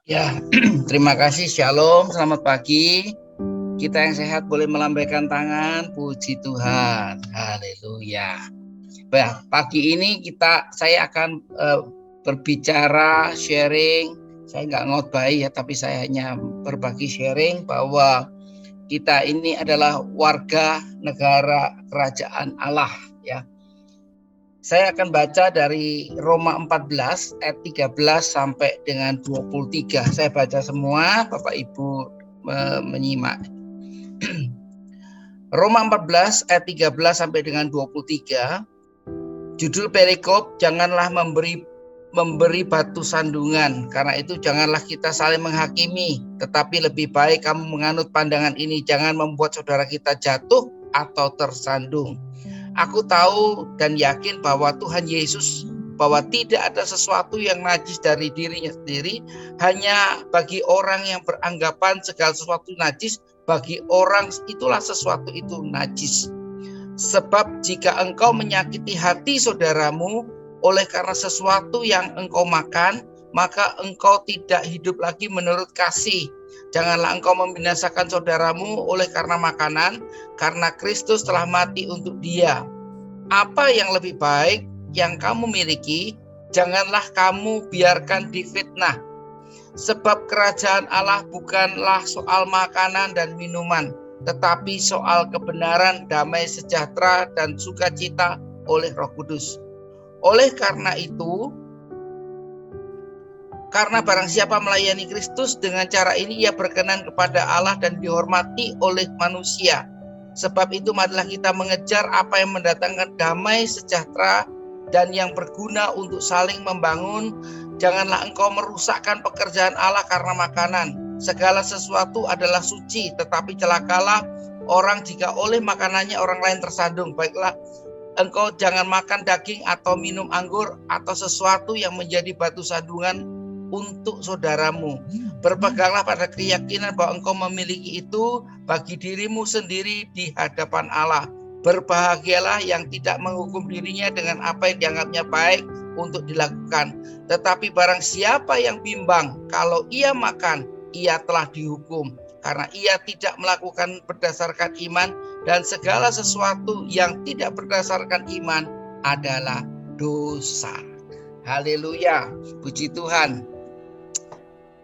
Ya, terima kasih. Shalom, selamat pagi. Kita yang sehat boleh melambaikan tangan. Puji Tuhan. Haleluya. Bah, pagi ini saya akan berbicara, sharing. Saya nggak ngotbah ya, tapi saya hanya berbagi sharing bahwa kita ini adalah warga negara kerajaan Allah, ya. Saya akan baca dari Roma 14 ayat 13 sampai dengan 23. Saya baca semua, Bapak Ibu menyimak. Roma 14 ayat 13 sampai dengan 23. Judul perikop, janganlah memberi batu sandungan. Karena itu janganlah kita saling menghakimi, tetapi lebih baik kamu menganut pandangan ini, jangan membuat saudara kita jatuh atau tersandung. Aku tahu dan yakin bahwa Tuhan Yesus, bahwa tidak ada sesuatu yang najis dari dirinya sendiri. Hanya bagi orang yang beranggapan segala sesuatu najis, bagi orang itulah sesuatu itu najis. Sebab jika engkau menyakiti hati saudaramu oleh karena sesuatu yang engkau makan, maka engkau tidak hidup lagi menurut kasih. Janganlah engkau membinasakan saudaramu oleh karena makanan, karena Kristus telah mati untuk dia. Apa yang lebih baik yang kamu miliki, janganlah kamu biarkan difitnah. Sebab kerajaan Allah bukanlah soal makanan dan minuman, tetapi soal kebenaran, damai sejahtera, dan sukacita oleh Roh Kudus. Oleh karena itu, karena barang siapa melayani Kristus dengan cara ini, ia berkenan kepada Allah dan dihormati oleh manusia. Sebab itu marilah kita mengejar apa yang mendatangkan damai sejahtera dan yang berguna untuk saling membangun. Janganlah engkau merusakkan pekerjaan Allah karena makanan. Segala sesuatu adalah suci, tetapi celakalah orang jika oleh makanannya orang lain tersandung. Baiklah, engkau jangan makan daging atau minum anggur atau sesuatu yang menjadi batu sandungan untuk saudaramu. Berpeganglah pada keyakinan bahwa engkau memiliki itu bagi dirimu sendiri di hadapan Allah. Berbahagialah yang tidak menghukum dirinya dengan apa yang dianggapnya baik untuk dilakukan. Tetapi barang siapa yang bimbang, kalau ia makan, ia telah dihukum, karena ia tidak melakukan berdasarkan iman, dan segala sesuatu yang tidak berdasarkan iman adalah dosa. Haleluya, puji Tuhan.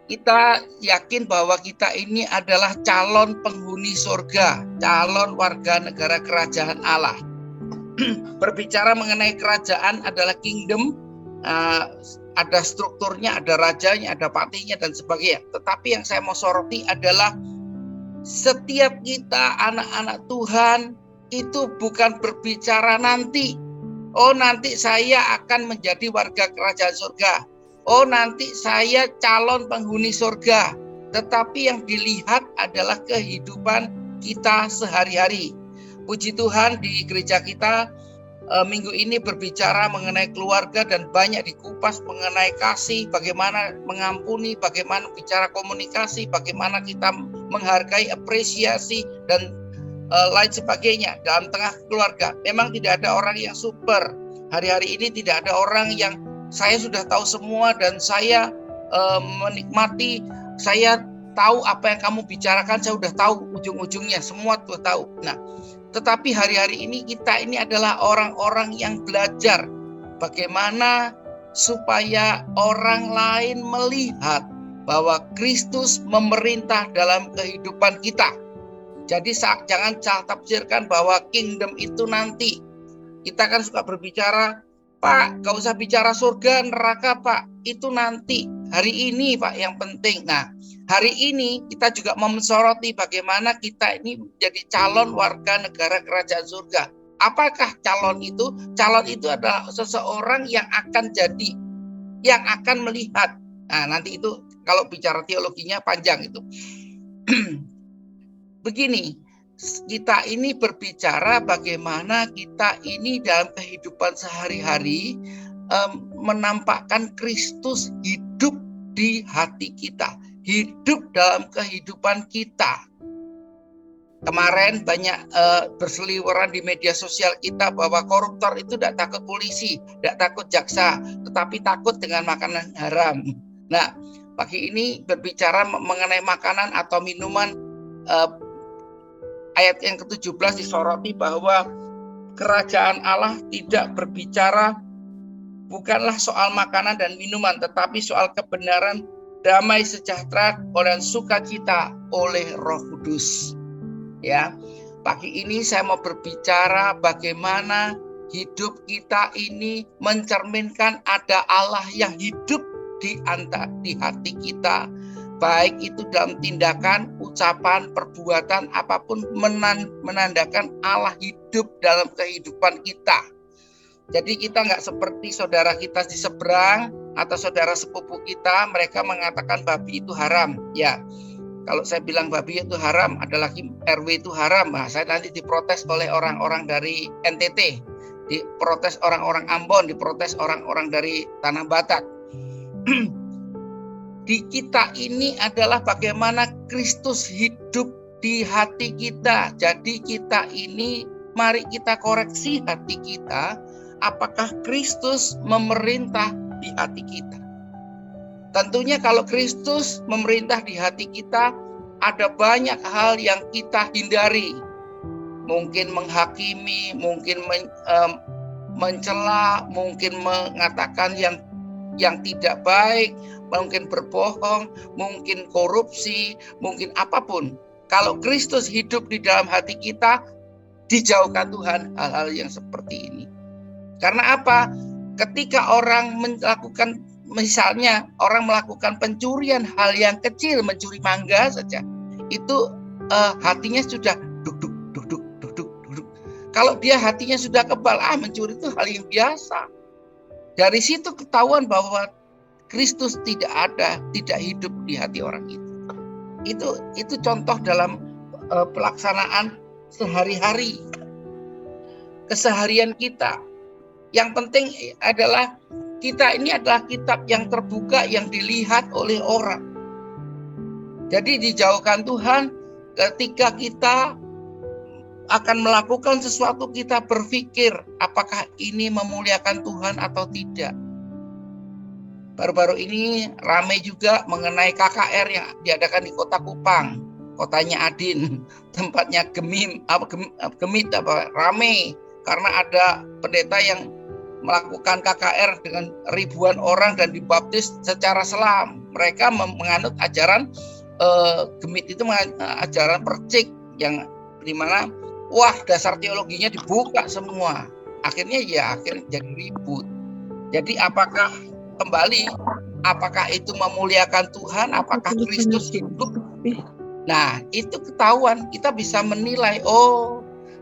Kita yakin bahwa kita ini adalah calon penghuni surga, calon warga negara kerajaan Allah. Berbicara mengenai kerajaan adalah kingdom, ada strukturnya, ada rajanya, ada patinya dan sebagainya. Tetapi yang saya mau soroti adalah setiap kita anak-anak Tuhan itu bukan berbicara nanti. Oh, nanti saya akan menjadi warga kerajaan surga. Oh, nanti saya calon penghuni surga. Tetapi yang dilihat adalah kehidupan kita sehari-hari. Puji Tuhan, di gereja kita minggu ini berbicara mengenai keluarga dan banyak dikupas mengenai kasih, bagaimana mengampuni, bagaimana bicara komunikasi, bagaimana kita menghargai, apresiasi, dan lain sebagainya dalam tengah keluarga. Memang tidak ada orang yang super. Hari-hari ini tidak ada orang yang saya sudah tahu semua dan saya menikmati, saya tahu apa yang kamu bicarakan, saya sudah tahu ujung-ujungnya, semua sudah tahu. Nah, tetapi hari-hari ini kita ini adalah orang-orang yang belajar bagaimana supaya orang lain melihat bahwa Kristus memerintah dalam kehidupan kita. Jadi jangan salah tafsirkan bahwa kingdom itu nanti. Kita kan suka berbicara, Pak, gak usah bicara surga, neraka Pak, itu nanti. Hari ini Pak yang penting. Nah, hari ini kita juga mensoroti bagaimana kita ini menjadi calon warga negara kerajaan surga. Apakah calon itu? Calon itu adalah seseorang yang akan jadi, yang akan melihat. Nah, nanti itu kalau bicara teologinya panjang itu. Begini, kita ini berbicara bagaimana kita ini dalam kehidupan sehari-hari menampakkan Kristus hidup di hati kita, hidup dalam kehidupan kita. Kemarin banyak berseliweran di media sosial kita bahwa koruptor itu tidak takut polisi, tidak takut jaksa, tetapi takut dengan makanan haram. Nah, Pagi ini berbicara mengenai makanan atau minuman. Ayat yang ke-17 disoroti bahwa kerajaan Allah tidak berbicara bukanlah soal makanan dan minuman, tetapi soal kebenaran, damai sejahtera, dan sukacita oleh Roh Kudus. Ya, pagi ini saya mau berbicara bagaimana hidup kita ini mencerminkan ada Allah yang hidup di hati kita, baik itu dalam tindakan, ucapan, perbuatan, apapun menandakan Allah hidup dalam kehidupan kita. Jadi kita nggak seperti saudara kita di seberang atau saudara sepupu kita, mereka mengatakan babi itu haram. Ya, kalau saya bilang babi itu haram, ada lagi RW itu haram. Nah, saya nanti diprotes oleh orang-orang dari NTT, diprotes orang-orang Ambon, diprotes orang-orang dari Tanah Batak. Di kita ini adalah bagaimana Kristus hidup di hati kita. Jadi kita ini, mari kita koreksi hati kita. Apakah Kristus memerintah di hati kita? Tentunya kalau Kristus memerintah di hati kita, ada banyak hal yang kita hindari. Mungkin menghakimi, mungkin mencela, mungkin mengatakan yang tidak baik, mungkin berbohong, mungkin korupsi, mungkin apapun. Kalau Kristus hidup di dalam hati kita, dijauhkan Tuhan hal-hal yang seperti ini. Karena apa? Ketika orang melakukan, misalnya orang melakukan pencurian hal yang kecil, mencuri mangga saja, itu hatinya sudah duk. Kalau dia hatinya sudah kebal, mencuri itu hal yang biasa. Dari situ ketahuan bahwa Kristus tidak hidup di hati orang itu. Itu contoh dalam pelaksanaan sehari-hari, keseharian kita. Yang penting adalah kita ini adalah kitab yang terbuka, yang dilihat oleh orang. Jadi dijauhkan Tuhan ketika kita akan melakukan sesuatu, kita berpikir apakah ini memuliakan Tuhan atau tidak. Baru-baru ini ramai juga mengenai KKR yang diadakan di Kota Kupang, kotanya Adin, tempatnya gemit ramai karena ada pendeta yang melakukan KKR dengan ribuan orang dan dibaptis secara selam. Mereka menganut ajaran gemit itu, ajaran percik yang dimana dasar teologinya dibuka semua. Akhirnya jadi ribut. Jadi apakah itu memuliakan Tuhan? Apakah Kristus hidup? Nah, itu ketahuan, kita bisa menilai,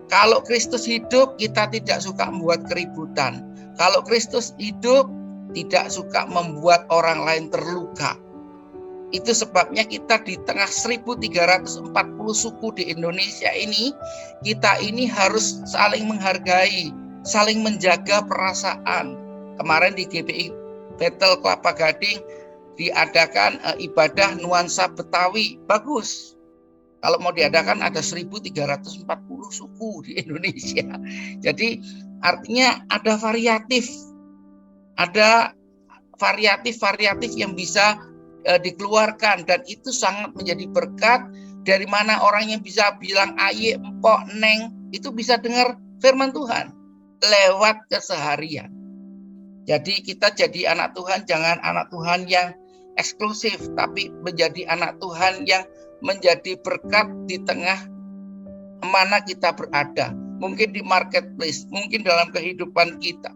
kalau Kristus hidup, kita tidak suka membuat keributan. Kalau Kristus hidup, tidak suka membuat orang lain terluka. Itu sebabnya kita di tengah 1340 suku di Indonesia ini, kita ini harus saling menghargai, saling menjaga perasaan. Kemarin di GPI Battle Kelapa Gading diadakan ibadah nuansa Betawi, bagus. Kalau mau diadakan ada 1340 suku di Indonesia. Jadi artinya ada variatif yang bisa dikeluarkan, dan itu sangat menjadi berkat. Dari mana orang yang bisa bilang aye, empok, neng, itu bisa dengar firman Tuhan lewat keseharian. Jadi kita jadi anak Tuhan, jangan anak Tuhan yang eksklusif, tapi menjadi anak Tuhan yang menjadi berkat di tengah mana kita berada. Mungkin di marketplace, mungkin dalam kehidupan kita.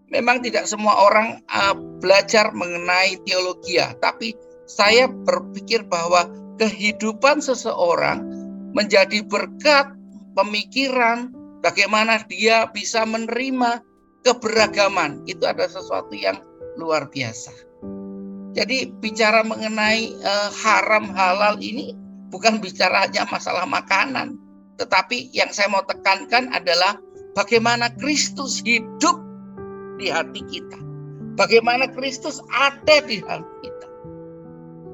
Memang tidak semua orang belajar mengenai teologi, tapi saya berpikir bahwa kehidupan seseorang menjadi berkat pemikiran, bagaimana dia bisa menerima keberagaman. Itu ada sesuatu yang luar biasa. Jadi bicara mengenai haram halal ini bukan bicara hanya masalah makanan, tetapi yang saya mau tekankan adalah bagaimana Kristus hidup di hati kita. Bagaimana Kristus ada di hati kita.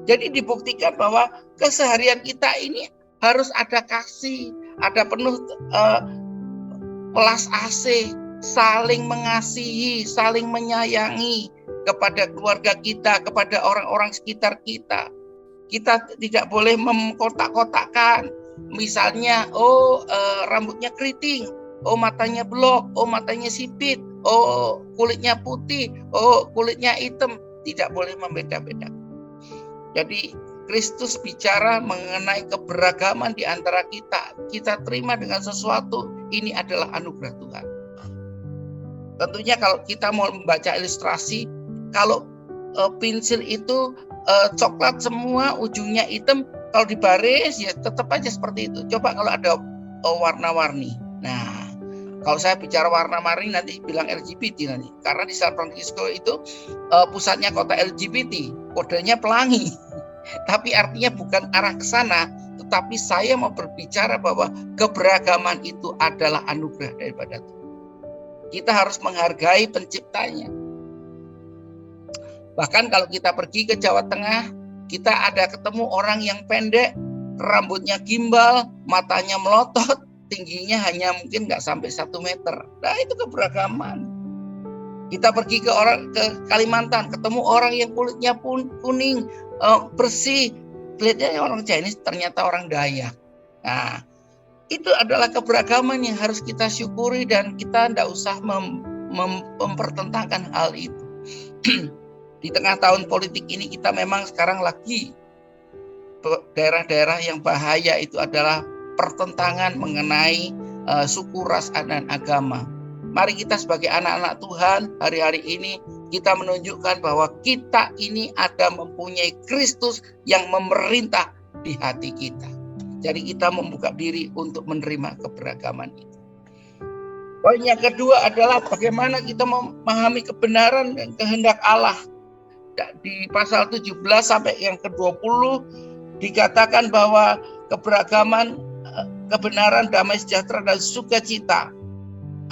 Jadi dibuktikan bahwa keseharian kita ini harus ada kasih, ada penuh pelas AC, saling mengasihi, saling menyayangi kepada keluarga kita, kepada orang-orang sekitar kita. Kita tidak boleh mengkotak-kotakkan. Misalnya, rambutnya keriting, matanya blok, matanya sipit, kulitnya putih, kulitnya hitam. Tidak boleh membeda-bedakan. Jadi Kristus bicara mengenai keberagaman di antara kita. Kita terima dengan sesuatu, ini adalah anugerah Tuhan. Tentunya kalau kita mau membaca ilustrasi, kalau pensil itu coklat semua, ujungnya hitam, kalau dibaris ya tetap aja seperti itu. Coba kalau ada warna-warni. Nah, kalau saya bicara warna-warni nanti bilang LGBT nanti. Karena di San Francisco itu pusatnya kota LGBT, kodenya pelangi. Tapi artinya bukan arah ke sana, tetapi saya mau berbicara bahwa keberagaman itu adalah anugerah daripada Tuhan. Kita harus menghargai penciptanya. Bahkan kalau kita pergi ke Jawa Tengah, kita ada ketemu orang yang pendek, rambutnya gimbal, matanya melotot, tingginya hanya mungkin nggak sampai 1 meter. Nah, itu keberagaman. Kita pergi ke Kalimantan, ketemu orang yang kulitnya pun kuning, bersih, kelihatannya orang Chinese, ternyata orang Dayak. Nah, itu adalah keberagaman yang harus kita syukuri dan kita tidak usah mempertentangkan hal itu. Di tengah tahun politik ini kita memang sekarang lagi daerah-daerah yang bahaya itu adalah pertentangan mengenai suku, ras, dan agama. Mari kita sebagai anak-anak Tuhan hari-hari ini kita menunjukkan bahwa kita ini ada mempunyai Kristus yang memerintah di hati kita. Jadi kita membuka diri untuk menerima keberagaman itu. Poin yang kedua adalah bagaimana kita memahami kebenaran dan kehendak Allah. Di pasal 17 sampai yang ke-20 dikatakan bahwa keberagaman, kebenaran, damai sejahtera, dan sukacita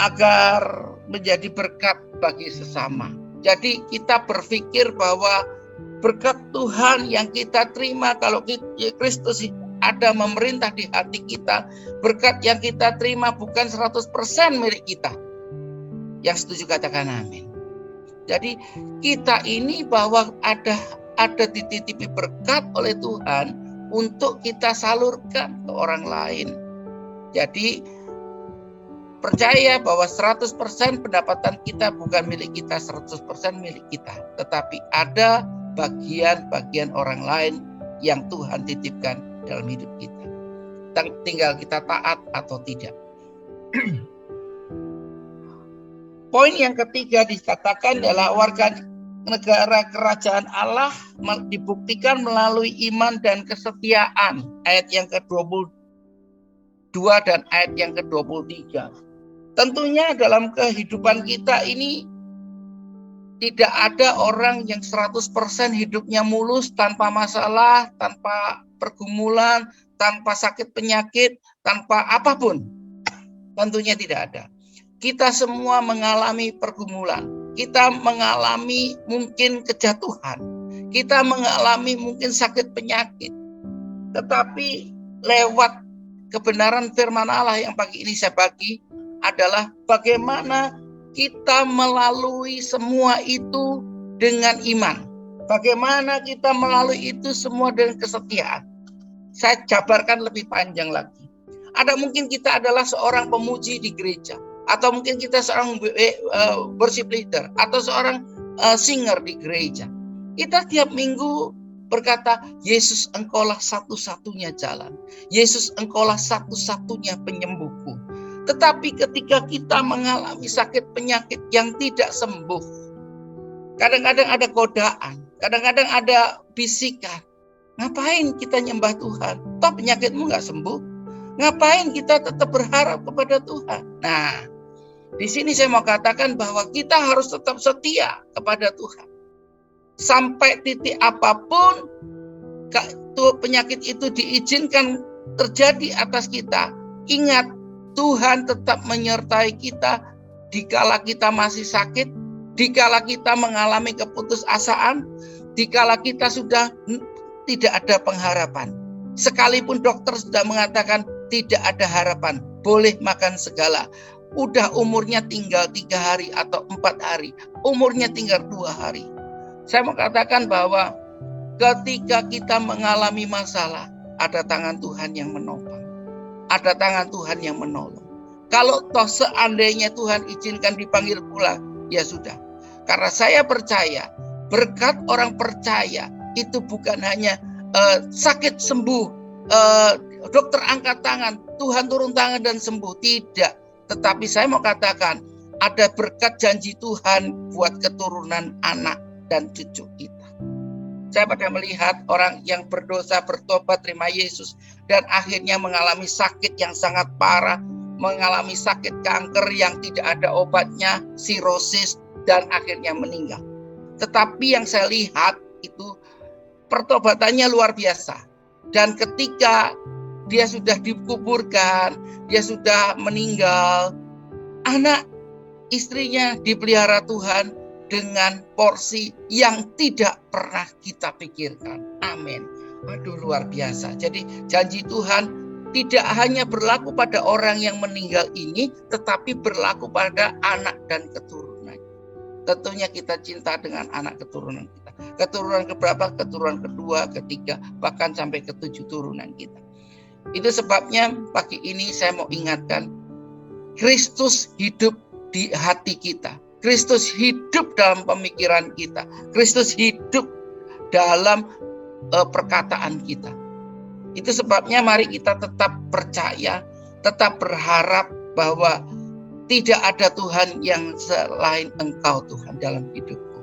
agar menjadi berkat bagi sesama. Jadi kita berpikir bahwa berkat Tuhan yang kita terima kalau Kristus ada memerintah di hati kita, berkat yang kita terima bukan 100% milik kita. Yang setuju katakan amin. Jadi kita ini bahwa ada dititipi berkat oleh Tuhan untuk kita salurkan ke orang lain. Jadi percaya bahwa 100% pendapatan kita bukan milik kita, 100% milik kita. Tetapi ada bagian-bagian orang lain yang Tuhan titipkan dalam hidup kita. Tinggal kita taat atau tidak. Poin yang ketiga dikatakan adalah warga negara kerajaan Allah dibuktikan melalui iman dan kesetiaan. Ayat yang ke-22 dan ayat yang ke-23. Tentunya dalam kehidupan kita ini tidak ada orang yang 100% hidupnya mulus, tanpa masalah, tanpa pergumulan, tanpa sakit penyakit, tanpa apapun. Tentunya tidak ada. Kita semua mengalami pergumulan. Kita mengalami mungkin kejatuhan. Kita mengalami mungkin sakit penyakit. Tetapi lewat kebenaran firman Allah yang pagi ini saya bagi adalah bagaimana kita melalui semua itu dengan iman. Bagaimana kita melalui itu semua dengan kesetiaan. Saya jabarkan lebih panjang lagi. Ada mungkin kita adalah seorang pemuji di gereja. Atau mungkin kita seorang worship leader. Atau seorang singer di gereja. Kita tiap minggu berkata, Yesus engkaulah satu-satunya jalan. Yesus engkaulah satu-satunya penyembuhku. Tetapi ketika kita mengalami sakit penyakit yang tidak sembuh, kadang-kadang ada godaan, kadang-kadang ada bisikan. Ngapain kita nyembah Tuhan? Toh penyakitmu gak sembuh. Ngapain kita tetap berharap kepada Tuhan? Nah, di sini saya mau katakan bahwa kita harus tetap setia kepada Tuhan. Sampai titik apapun penyakit itu diizinkan terjadi atas kita. Ingat, Tuhan tetap menyertai kita dikala kita masih sakit, dikala kita mengalami keputusasaan, dikala kita sudah tidak ada pengharapan. Sekalipun dokter sudah mengatakan tidak ada harapan, boleh makan segala, udah umurnya tinggal 3 hari atau 4 hari, umurnya tinggal 2 hari. Saya mau katakan bahwa ketika kita mengalami masalah, ada tangan Tuhan yang menopang, ada tangan Tuhan yang menolong. Kalau toh seandainya Tuhan izinkan dipanggil pulang, ya sudah. Karena saya percaya, berkat orang percaya itu bukan hanya sakit sembuh, dokter angkat tangan, Tuhan turun tangan dan sembuh. Tidak. Tetapi saya mau katakan, ada berkat janji Tuhan buat keturunan anak dan cucu kita. Saya pada melihat orang yang berdosa, bertobat, terima Yesus, dan akhirnya mengalami sakit yang sangat parah, mengalami sakit kanker yang tidak ada obatnya, sirosis, dan akhirnya meninggal. Tetapi yang saya lihat itu pertobatannya luar biasa. Dan ketika dia sudah dikuburkan, dia sudah meninggal, anak istrinya dipelihara Tuhan dengan porsi yang tidak pernah kita pikirkan. Amin. Aduh, luar biasa. Jadi janji Tuhan tidak hanya berlaku pada orang yang meninggal ini, tetapi berlaku pada anak dan keturunan. Tentunya kita cinta dengan anak keturunan kita. Keturunan keberapa? Keturunan kedua, ketiga, bahkan sampai ke-7 turunan kita. Itu sebabnya pagi ini saya mau ingatkan, Kristus hidup di hati kita. Kristus hidup dalam pemikiran kita. Kristus hidup dalam perkataan kita. Itu sebabnya mari kita tetap percaya, tetap berharap bahwa tidak ada Tuhan yang selain Engkau Tuhan dalam hidupku.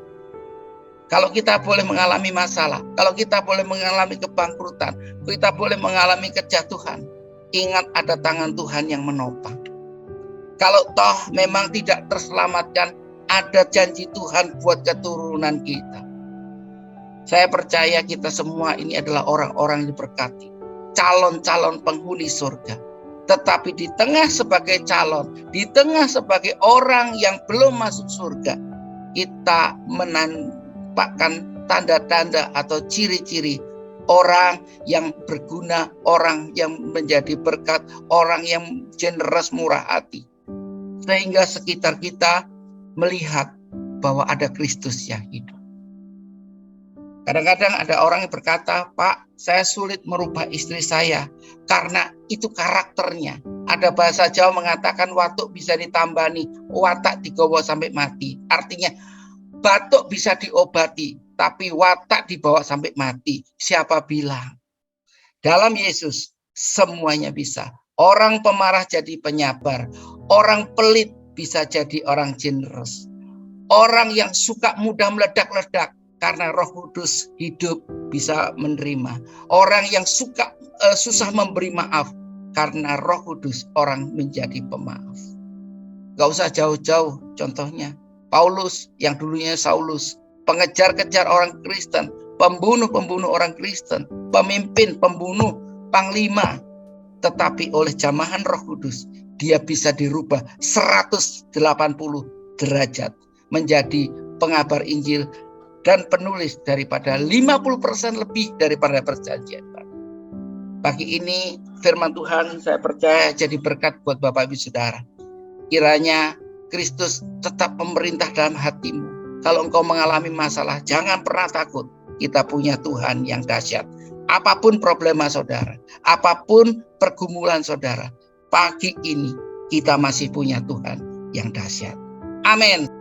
Kalau kita boleh mengalami masalah, kalau kita boleh mengalami kebangkrutan, kita boleh mengalami kejatuhan, ingat ada tangan Tuhan yang menopang. Kalau toh memang tidak terselamatkan, ada janji Tuhan buat keturunan kita. Saya percaya kita semua ini adalah orang-orang yang diberkati, calon-calon penghuni surga. Tetapi di tengah sebagai calon, di tengah sebagai orang yang belum masuk surga, kita menampakkan tanda-tanda atau ciri-ciri orang yang berguna, orang yang menjadi berkat, orang yang generous, murah hati. Sehingga sekitar kita melihat bahwa ada Kristus yang hidup. Kadang-kadang ada orang yang berkata, Pak, saya sulit merubah istri saya karena itu karakternya. Ada bahasa Jawa mengatakan watuk bisa ditambani, watak digawa sampai mati. Artinya batuk bisa diobati, tapi watak dibawa sampai mati. Siapa bilang? Dalam Yesus semuanya bisa. Orang pemarah jadi penyabar, orang pelit bisa jadi orang generous. Orang yang suka mudah meledak-ledak karena Roh Kudus hidup bisa menerima. Orang yang suka susah memberi maaf karena Roh Kudus orang menjadi pemaaf. Gak usah jauh-jauh contohnya. Paulus yang dulunya Saulus, pengejar-kejar orang Kristen, pembunuh-pembunuh orang Kristen, pemimpin, pembunuh, panglima. Tetapi oleh jamahan Roh Kudus, dia bisa dirubah 180 derajat menjadi pengabar Injil dan penulis daripada 50% lebih daripada perjanjian baru. Pagi ini firman Tuhan saya percaya jadi berkat buat Bapak Ibu Saudara. Kiranya Kristus tetap memerintah dalam hatimu. Kalau engkau mengalami masalah, jangan pernah takut. Kita punya Tuhan yang dahsyat. Apapun problema saudara, apapun pergumulan saudara, pagi ini kita masih punya Tuhan yang dahsyat. Amin.